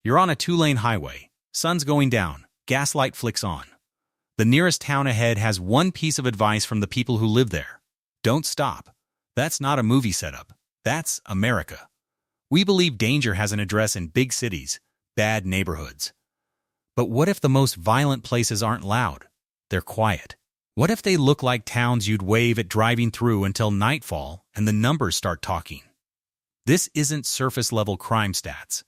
You're on a two-lane highway. Sun's going down. Gas light flicks on. The nearest town ahead has one piece of advice from the people who live there. Don't stop. That's not a movie setup. That's America. We believe danger has an address in big cities, bad neighborhoods. But what if the most violent places aren't loud? They're quiet. What if they look like towns you'd wave at driving through until nightfall and the numbers start talking? This isn't surface-level crime stats.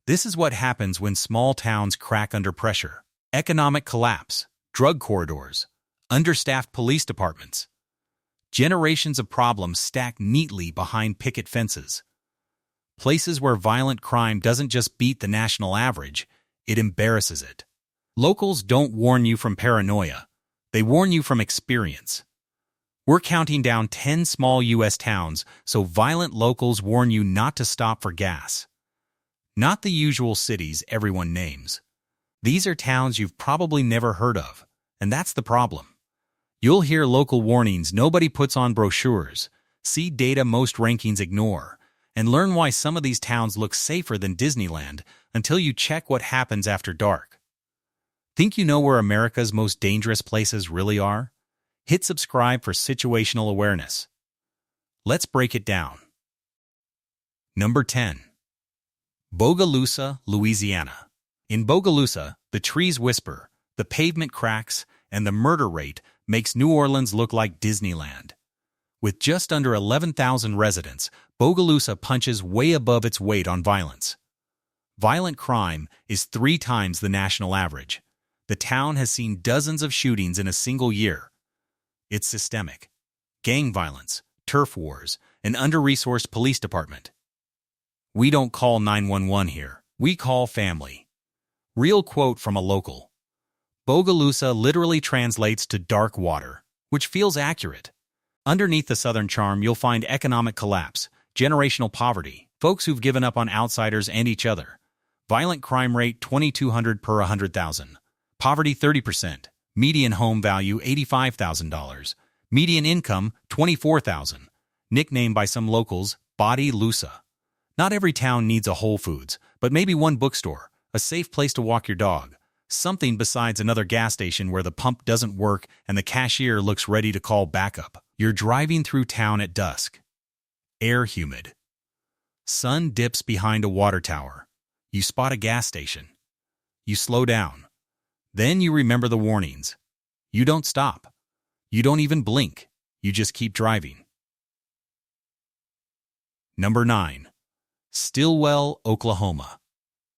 This is what happens when small towns crack under pressure. Economic collapse, drug corridors, understaffed police departments. Generations of problems stack neatly behind picket fences. Places where violent crime doesn't just beat the national average, it embarrasses it. Locals don't warn you from paranoia. They warn you from experience. We're counting down 10 small U.S. towns so violent locals warn you not to stop for gas. Not the usual cities everyone names. These are towns you've probably never heard of, and that's the problem. You'll hear local warnings nobody puts on brochures, see data most rankings ignore, and learn why some of these towns look safer than Disneyland until you check what happens after dark. Think you know where America's most dangerous places really are? Hit subscribe for situational awareness. Let's break it down. Number 10. Bogalusa, Louisiana. In Bogalusa, the trees whisper, the pavement cracks, and the murder rate makes New Orleans look like Disneyland. With just under 11,000 residents, Bogalusa punches way above its weight on violence. Violent crime is 3 times the national average. The town has seen dozens of shootings in a single year. It's systemic. Gang violence, turf wars, an under-resourced police department. We don't call 911 here. We call family. Real quote from a local. Bogalusa literally translates to dark water, which feels accurate. Underneath the Southern charm, you'll find economic collapse, generational poverty, folks who've given up on outsiders and each other. Violent crime rate 2,200 per 100,000. Poverty 30%. Median home value $85,000. Median income $24,000. Nicknamed by some locals, Bogalusa. Not every town needs a Whole Foods, but maybe one bookstore, a safe place to walk your dog. Something besides another gas station where the pump doesn't work and the cashier looks ready to call backup. You're driving through town at dusk. Air humid. Sun dips behind a water tower. You spot a gas station. You slow down. Then you remember the warnings. You don't stop. You don't even blink. You just keep driving. Number 9. Stillwell, Oklahoma.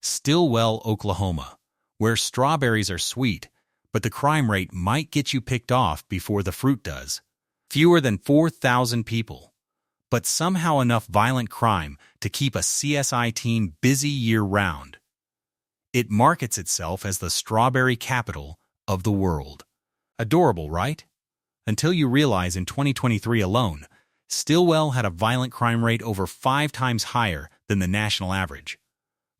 Stillwell, Oklahoma, where strawberries are sweet, but the crime rate might get you picked off before the fruit does. Fewer than 4,000 people, but somehow enough violent crime to keep a CSI team busy year-round. It markets itself as the strawberry capital of the world. Adorable, right? Until you realize in 2023 alone, Stillwell had a violent crime rate over 5 times higher than the national average.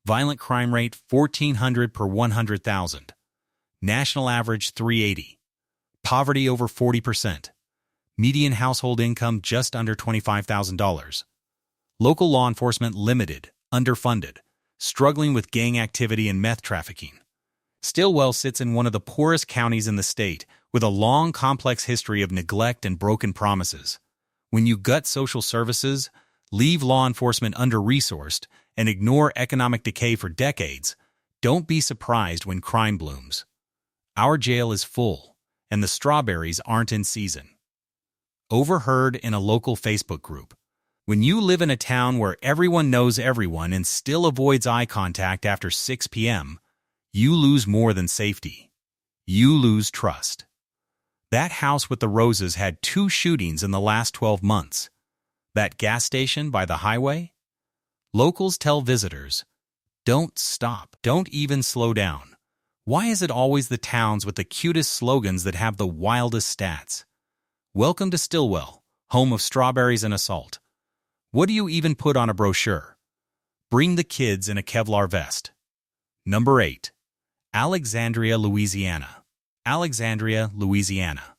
Violent crime rate 1,400 per 100,000. National average 380. Poverty over 40%. Median household income just under $25,000. Local law enforcement limited, underfunded, struggling with gang activity and meth trafficking. Stillwell sits in one of the poorest counties in the state, with a long, complex history of neglect and broken promises. When you gut social services, leave law enforcement under-resourced, and ignore economic decay for decades, don't be surprised when crime blooms. Our jail is full, and the strawberries aren't in season. Overheard in a local Facebook group. When you live in a town where everyone knows everyone and still avoids eye contact after 6 p.m., you lose more than safety. You lose trust. That house with the roses had 2 shootings in the last 12 months. That gas station by the highway? Locals tell visitors, don't stop, don't even slow down. Why is it always the towns with the cutest slogans that have the wildest stats? Welcome to Stillwell, home of strawberries and assault. What do you even put on a brochure? Bring the kids in a Kevlar vest. Number 8. Alexandria, Louisiana. Alexandria, Louisiana.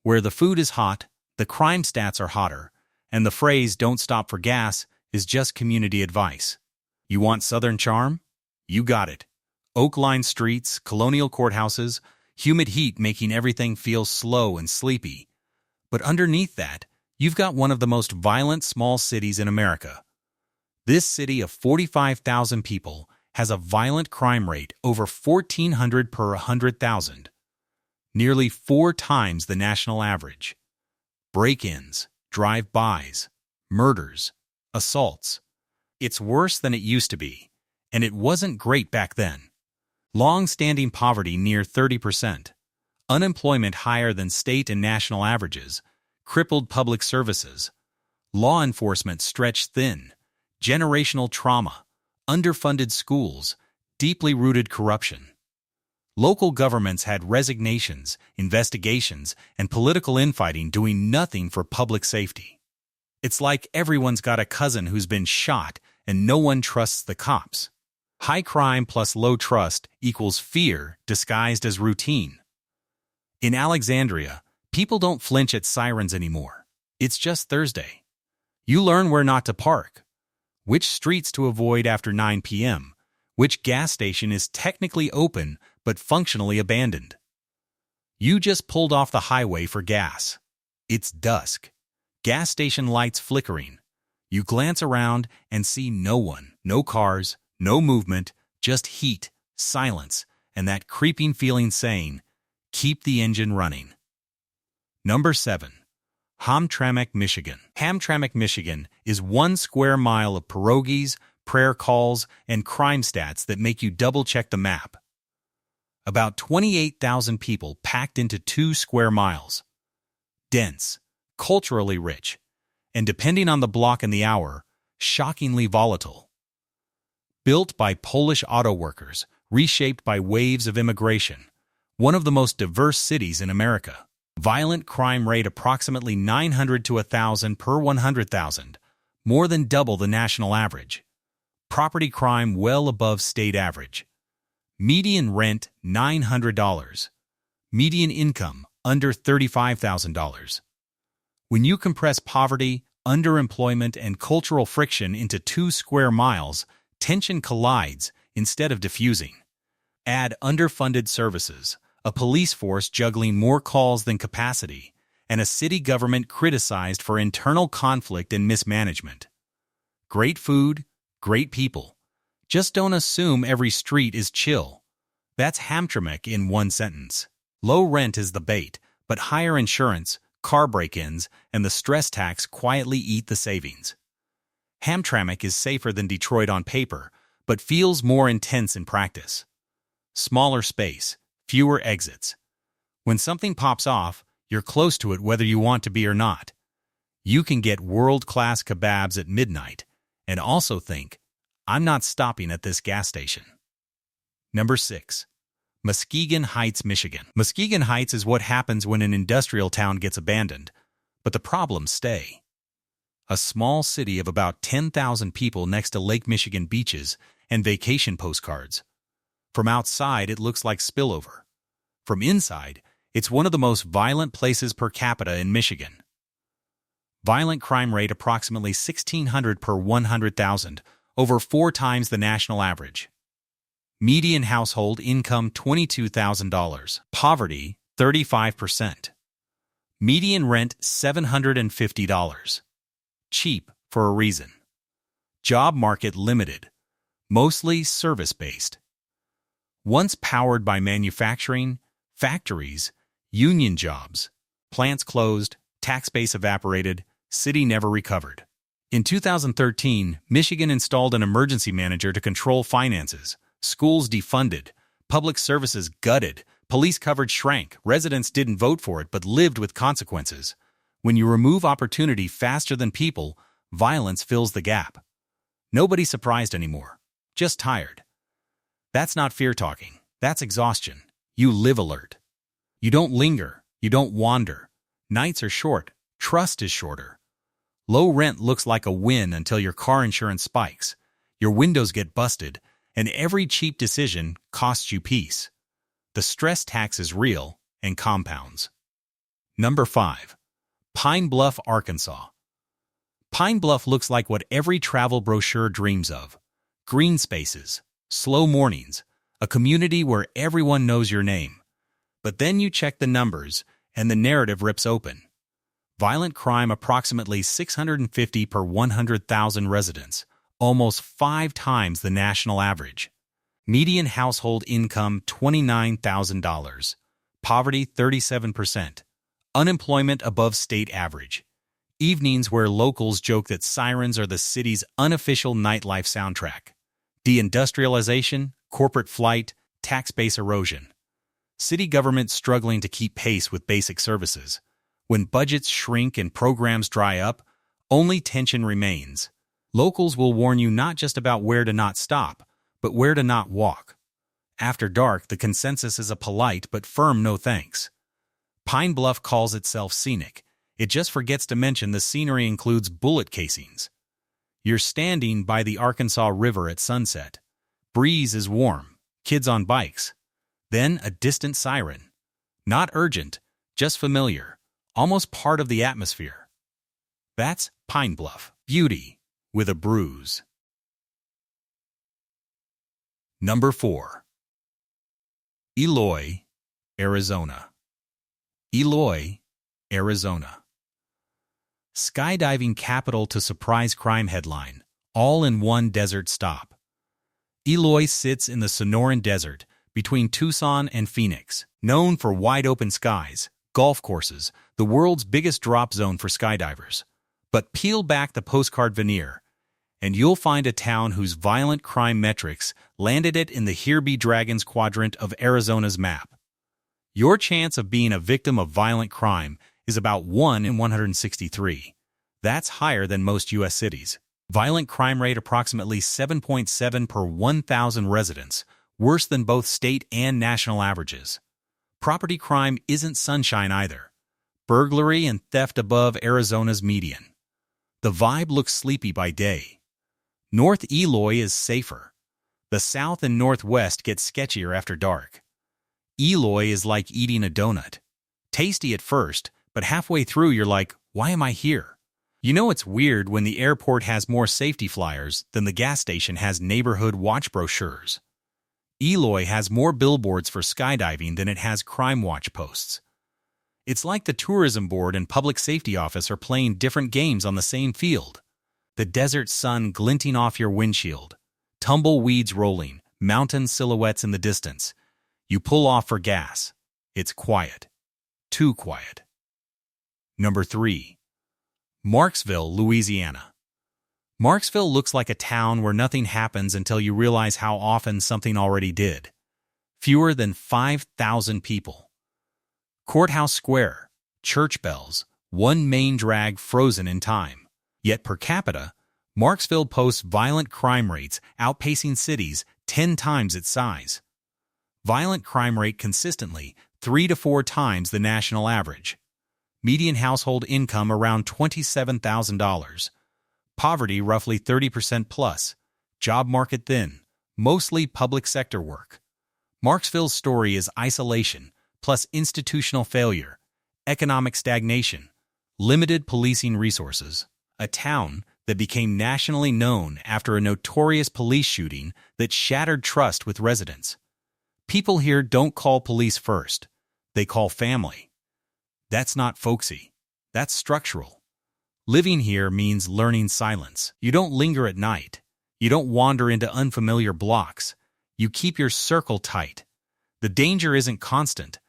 Where the food is hot, the crime stats are hotter, and the phrase "don't stop for gas" is just community advice. You want Southern charm? You got it. Oak-lined streets, colonial courthouses, humid heat making everything feel slow and sleepy. But underneath that, you've got one of the most violent small cities in America. This city of 45,000 people has a violent crime rate over 1,400 per 100,000, nearly 4 times the national average. Break-ins, drive-bys, murders, assaults. It's worse than it used to be, and it wasn't great back then. Long-standing poverty near 30%, unemployment higher than state and national averages, crippled public services, law enforcement stretched thin, generational trauma, underfunded schools, deeply rooted corruption. Local governments had resignations, investigations, and political infighting doing nothing for public safety. It's like everyone's got a cousin who's been shot and no one trusts the cops. High crime plus low trust equals fear disguised as routine. In Alexandria, people don't flinch at sirens anymore. It's just Thursday. You learn where not to park, which streets to avoid after 9 p.m., which gas station is technically open but functionally abandoned. You just pulled off the highway for gas. It's dusk. Gas station lights flickering. You glance around and see no one, no cars, no movement, just heat, silence, and that creeping feeling saying, "Keep the engine running." Number 7. Hamtramck, Michigan. Hamtramck, Michigan is 1 square mile of pierogies, prayer calls, and crime stats that make you double-check the map. About 28,000 people packed into 2 square miles. Dense, culturally rich, and depending on the block and the hour, shockingly volatile. Built by Polish auto workers, reshaped by waves of immigration, one of the most diverse cities in America. Violent crime rate approximately 900 to 1,000 per 100,000, more than double the national average. Property crime well above state average. Median rent $900. Median income under $35,000. When you compress poverty, underemployment, and cultural friction into 2 square miles, tension collides instead of diffusing. Add underfunded services, a police force juggling more calls than capacity, and a city government criticized for internal conflict and mismanagement. Great food, great people. Just don't assume every street is chill. That's Hamtramck in one sentence. Low rent is the bait, but higher insurance, car break-ins, and the stress tax quietly eat the savings. Hamtramck is safer than Detroit on paper, but feels more intense in practice. Smaller space, fewer exits. When something pops off, you're close to it whether you want to be or not. You can get world-class kebabs at midnight and also think, "I'm not stopping at this gas station." Number 6. Muskegon Heights, Michigan. Muskegon Heights is what happens when an industrial town gets abandoned, but the problems stay. A small city of about 10,000 people next to Lake Michigan beaches and vacation postcards. From outside, it looks like spillover. From inside, it's one of the most violent places per capita in Michigan. Violent crime rate approximately 1,600 per 100,000, over 4 times the national average. Median household income $22,000. Poverty 35%. Median rent $750. Cheap for a reason. Job market limited, mostly service-based. Once powered by manufacturing, factories, union jobs, plants closed, tax base evaporated, city never recovered. In 2013, Michigan installed an emergency manager to control finances, schools defunded, public services gutted, police coverage shrank, residents didn't vote for it but lived with consequences. When you remove opportunity faster than people, violence fills the gap. Nobody's surprised anymore, just tired. That's not fear-talking, that's exhaustion. You live alert. You don't linger, you don't wander. Nights are short, trust is shorter. Low rent looks like a win until your car insurance spikes, your windows get busted, and every cheap decision costs you peace. The stress tax is real and compounds. Number 5. Pine Bluff, Arkansas. Pine Bluff looks like what every travel brochure dreams of. Green spaces, Slow mornings, a community where everyone knows your name. But then you check the numbers, and the narrative rips open. Violent crime approximately 650 per 100,000 residents, almost 5 times the national average. Median household income $29,000. Poverty 37%. Unemployment above state average. Evenings where locals joke that sirens are the city's unofficial nightlife soundtrack. Deindustrialization, corporate flight, tax base erosion. City government struggling to keep pace with basic services. When budgets shrink and programs dry up, only tension remains. Locals will warn you not just about where to not stop, but where to not walk. After dark, the consensus is a polite but firm no thanks. Pine Bluff calls itself scenic. It just forgets to mention the scenery includes bullet casings. You're standing by the Arkansas River at sunset. Breeze is warm, kids on bikes. Then a distant siren. Not urgent, just familiar, almost part of the atmosphere. That's Pine Bluff, beauty with a bruise. Number 4. Eloy, Arizona. Eloy, Arizona. Skydiving capital to surprise crime headline, all in one desert stop. Eloy sits in the Sonoran Desert between Tucson and Phoenix, known for wide-open skies, golf courses, the world's biggest drop zone for skydivers. But peel back the postcard veneer, and you'll find a town whose violent crime metrics landed it in the Here Be Dragons quadrant of Arizona's map. Your chance of being a victim of violent crime is about 1 in 163. That's higher than most U.S. cities. Violent crime rate approximately 7.7 per 1,000 residents, worse than both state and national averages. Property crime isn't sunshine either. Burglary and theft above Arizona's median. The vibe looks sleepy by day. North Eloy is safer. The south and northwest get sketchier after dark. Eloy is like eating a donut. Tasty at first, but halfway through you're like, why am I here? You know it's weird when the airport has more safety flyers than the gas station has neighborhood watch brochures. Eloy has more billboards for skydiving than it has crime watch posts. It's like the tourism board and public safety office are playing different games on the same field. The desert sun glinting off your windshield, tumbleweeds rolling, mountain silhouettes in the distance. You pull off for gas. It's quiet. Too quiet. Number 3. Marksville, Louisiana. Marksville looks like a town where nothing happens until you realize how often something already did. Fewer than 5,000 people. Courthouse Square, church bells, one main drag frozen in time. Yet per capita, Marksville posts violent crime rates outpacing cities 10 times its size. Violent crime rate consistently 3 to 4 times the national average. Median household income around $27,000. Poverty roughly 30% plus. Job market thin, mostly public sector work. Marksville's story is isolation, plus institutional failure, economic stagnation, limited policing resources. A town that became nationally known after a notorious police shooting that shattered trust with residents. People here don't call police first. They call family. That's not folksy. That's structural. Living here means learning silence. You don't linger at night. You don't wander into unfamiliar blocks. You keep your circle tight. The danger isn't constant,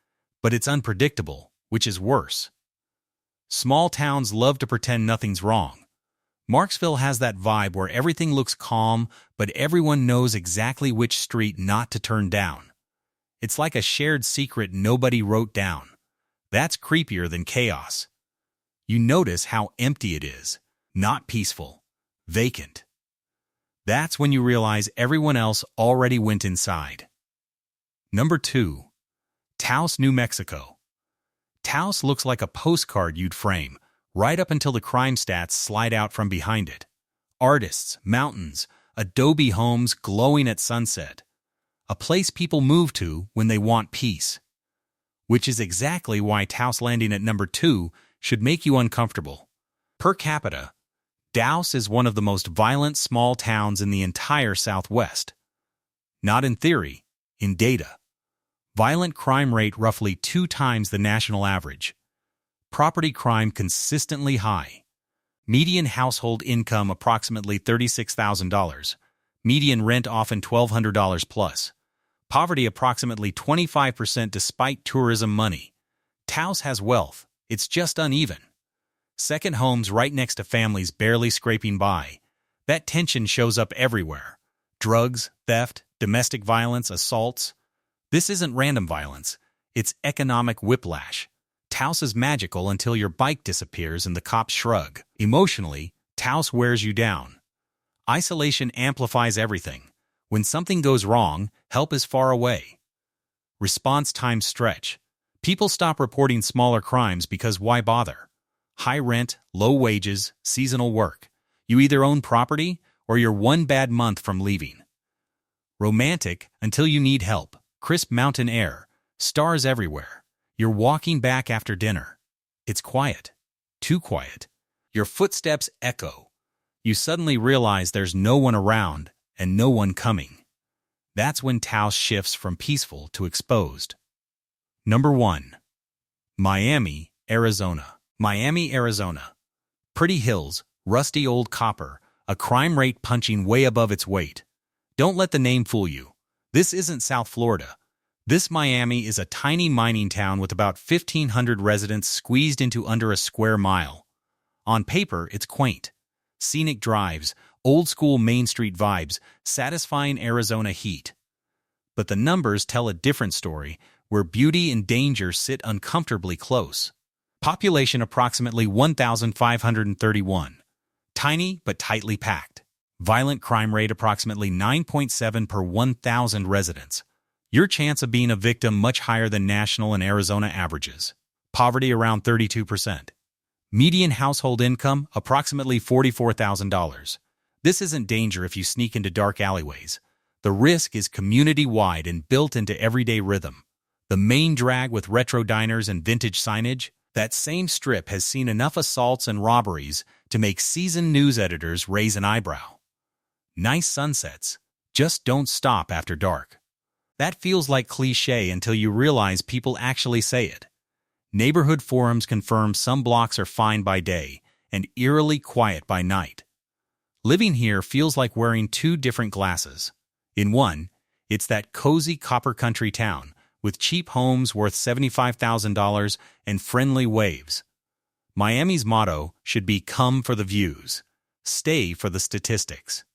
but it's unpredictable, which is worse. Small towns love to pretend nothing's wrong. Marksville has that vibe where everything looks calm, but everyone knows exactly which street not to turn down. It's like a shared secret nobody wrote down. That's creepier than chaos. You notice how empty it is. Not peaceful. Vacant. That's when you realize everyone else already went inside. Number 2. Taos, New Mexico. Taos looks like a postcard you'd frame, right up until the crime stats slide out from behind it. Artists, mountains, adobe homes glowing at sunset. A place people move to when they want peace. Which is exactly why Taos landing at number 2 should make you uncomfortable. Per capita, Taos is one of the most violent small towns in the entire Southwest. Not in theory, in data. Violent crime rate roughly 2 times the national average. Property crime consistently high. Median household income approximately $36,000. Median rent often $1,200 plus. Poverty approximately 25% despite tourism money. Taos has wealth, it's just uneven. Second homes right next to families barely scraping by. That tension shows up everywhere. Drugs, theft, domestic violence, assaults. This isn't random violence, it's economic whiplash. Taos is magical until your bike disappears and the cops shrug. Emotionally, Taos wears you down. Isolation amplifies everything. When something goes wrong, help is far away. Response times stretch. People stop reporting smaller crimes because why bother? High rent, low wages, seasonal work. You either own property or you're one bad month from leaving. Romantic until you need help. Crisp mountain air. Stars everywhere. You're walking back after dinner. It's quiet. Too quiet. Your footsteps echo. You suddenly realize there's no one around and no one coming. That's when Taos shifts from peaceful to exposed. Number 1. Miami, Arizona. Miami, Arizona. Pretty hills, rusty old copper, a crime rate punching way above its weight. Don't let the name fool you. This isn't South Florida. This Miami is a tiny mining town with about 1,500 residents squeezed into under a square mile. On paper, it's quaint. Scenic drives, old-school Main Street vibes, satisfying Arizona heat. But the numbers tell a different story, where beauty and danger sit uncomfortably close. Population approximately 1,531. Tiny but tightly packed. Violent crime rate approximately 9.7 per 1,000 residents. Your chance of being a victim much higher than national and Arizona averages. Poverty around 32%. Median household income approximately $44,000. This isn't danger if you sneak into dark alleyways. The risk is community-wide and built into everyday rhythm. The main drag with retro diners and vintage signage, that same strip has seen enough assaults and robberies to make seasoned news editors raise an eyebrow. Nice sunsets, just don't stop after dark. That feels like cliché until you realize people actually say it. Neighborhood forums confirm some blocks are fine by day and eerily quiet by night. Living here feels like wearing 2 different glasses. In one, it's that cozy copper country town with cheap homes worth $75,000 and friendly waves. Miami's motto should be "Come for the views, stay for the statistics."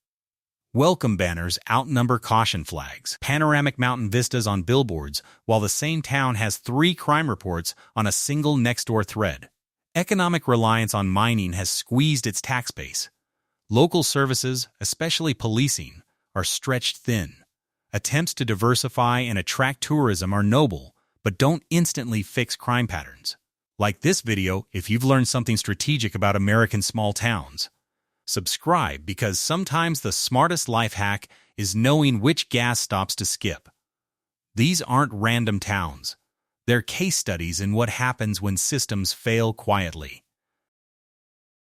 Welcome banners outnumber caution flags. Panoramic mountain vistas on billboards, while the same town has 3 crime reports on a single next-door thread. Economic reliance on mining has squeezed its tax base. Local services, especially policing, are stretched thin. Attempts to diversify and attract tourism are noble, but don't instantly fix crime patterns. Like this video if you've learned something strategic about American small towns. Subscribe because sometimes the smartest life hack is knowing which gas stops to skip. These aren't random towns. They're case studies in what happens when systems fail quietly.